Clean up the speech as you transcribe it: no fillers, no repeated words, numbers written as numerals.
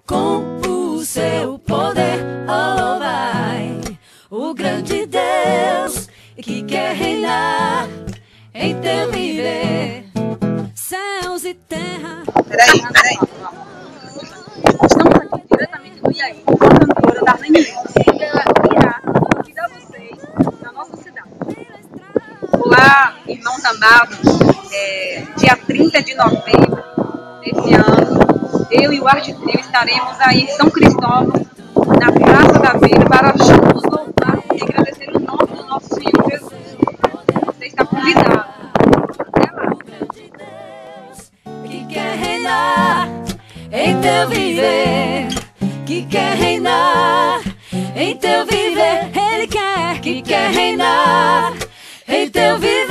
com o seu poder. Oh, vai, o grande Deus que quer reinar em teu viver, céus e terra. Peraí. Estamos aqui diretamente do IAI, com a cantora Darlene Lemos, que ela irá convidar vocês na nossa cidade. Olá, irmãos amados, dia 30 de novembro desse ano, eu e o Arte Trio estaremos aí em São Cristóvão, na Praça da Beira, para juntos louvar e agradecer o nome do nosso Senhor Jesus. Você está convidado. Até lá. Que quer reinar em teu viver, que quer reinar em teu viver. Ele quer, que quer reinar em teu viver.